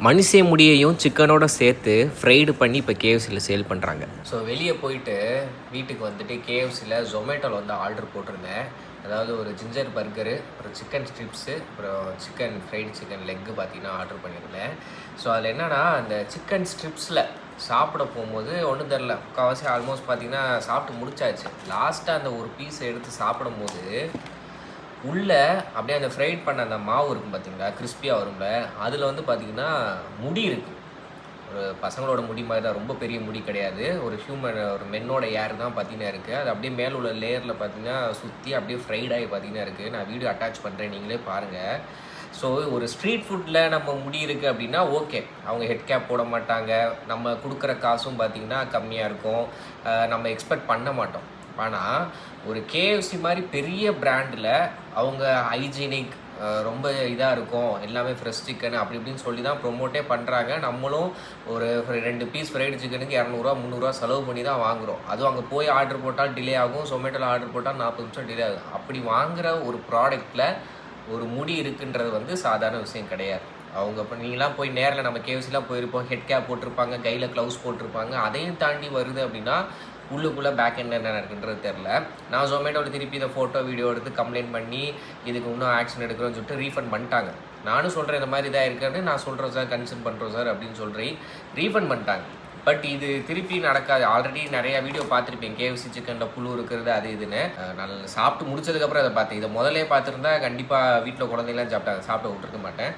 மனுஷ முடியையும் சிக்கனோட சேர்த்து ஃப்ரைடு பண்ணி இப்போ கேஎஃப்சியில் சேல் பண்ணுறாங்க. ஸோ வெளியே போயிட்டு வீட்டுக்கு வந்துட்டு கேஎஃப்சியில் ஜொமேட்டோவில் வந்து ஆர்டர் போட்டிருந்தேன். அதாவது ஒரு ஜிஞ்சர் பர்கரு, அப்புறம் சிக்கன் ஸ்ட்ரிப்ஸு, அப்புறம் சிக்கன் ஃப்ரைடு சிக்கன் லெக்கு பார்த்தீங்கன்னா ஆர்டர் பண்ணியிருந்தேன். ஸோ அதில் என்னென்னா அந்த சிக்கன் ஸ்ட்ரிப்ஸில் சாப்பிட போகும்போது ஒன்றும் தெரில, முக்கால்வாசி ஆல்மோஸ்ட் பார்த்திங்கன்னா சாப்பிட்டு முடிச்சாச்சு. லாஸ்ட்டாக அந்த ஒரு பீஸை எடுத்து சாப்பிடும்போது உள்ளே அப்படியே அந்த ஃப்ரைட் பண்ண அந்த மாவு இருக்கும் பார்த்திங்களா, கிறிஸ்பியாக வரும்ல, அதில் வந்து பார்த்திங்கன்னா முடி இருக்குது. ஒரு பசங்களோட முடி மாதிரி தான், ரொம்ப பெரிய முடி கிடையாது. ஒரு ஒரு மென்னோட ஏர் தான் பார்த்திங்கன்னா இருக்குது. அது அப்படியே மேலே உள்ள லேயரில் பார்த்திங்கன்னா சுற்றி அப்படியே ஃப்ரைடாகி பார்த்திங்கன்னா இருக்குது. நான் வீடியோ அட்டாச் பண்ணுறேன், நீங்களே பாருங்கள். ஸோ ஒரு ஸ்ட்ரீட் ஃபுட்டில் நம்ம முடி இருக்குது அப்படின்னா ஓகே, அவங்க ஹெட் கேப் போட மாட்டாங்க, நம்ம கொடுக்குற காசும் பார்த்திங்கன்னா கம்மியாக இருக்கும், நம்ம எக்ஸ்பெக்ட் பண்ண மாட்டோம். ஆனால் ஒரு கேஎஃப்சி மாதிரி பெரிய பிராண்டில் அவங்க ஹைஜீனிக் ரொம்ப இதாக இருக்கும், எல்லாமே ஃப்ரெஷ் சிக்கன் அப்படி இப்படின்னு சொல்லி தான் ப்ரொமோட்டே பண்ணுறாங்க. நம்மளும் ஒரு 2 பீஸ் ஃப்ரைடு சிக்கனுக்கு 200 300 செலவு பண்ணி தான் வாங்குகிறோம். அதுவும் அங்கே போய் ஆர்டர் போட்டால் டிலே ஆகும், ஜொமேட்டோவில் ஆர்டர் போட்டால் 40 நிமிஷம் டிலே ஆகும். அப்படி வாங்குகிற ஒரு ப்ராடக்ட்டில் ஒரு முடி இருக்குன்றது வந்து சாதாரண விஷயம் கிடையாது. அவங்க இப்போ நீங்களாம் போய் நேரில் நம்ம கேஎஃப்சிலாம் போயிருப்போம், ஹெட் கேப் போட்டிருப்பாங்க, கையில் க்ளவுஸ் போட்டிருப்பாங்க. அதையும் தாண்டி வருது அப்படின்னா உள்ளுக்குள்ளே பேக் எண்ட் என்ன நடக்குன்றது தெரில. நான் ஜொமேட்டோவில் திருப்பி இதை ஃபோட்டோ வீடியோ எடுத்து கம்ப்ளைண்ட் பண்ணி இதுக்கு இன்னும் ஆக்ஷன் எடுக்கிறோன்னு சொல்லிட்டு ரீஃபண்ட் பண்ணிட்டாங்க. நானும் சொல்கிறேன் இந்த மாதிரி இதாக இருக்குன்னு, நான் சொல்கிறேன் சார், கன்சல்ட் பண்ணுறோம் சார் அப்படின்னு சொல்கிறேன், ரீஃபண்ட் பண்ணிட்டாங்க. பட் இது திருப்பி நடக்காது. ஆல்ரெடி நிறையா வீடியோ பார்த்துருப்பேன், கேஎஃப்சி சிக்கனில் புழு இருக்கிறது அது இதுன்னு. நான் சாப்பிட்டு முடிச்சதுக்கப்புறம் அதை பார்த்தேன். இதை முதலே பார்த்துருந்தா கண்டிப்பாக வீட்டில் குழந்தைங்களாம் சாப்பிட்டாங்க, சாப்பிட விட்டுருக்க மாட்டேன்.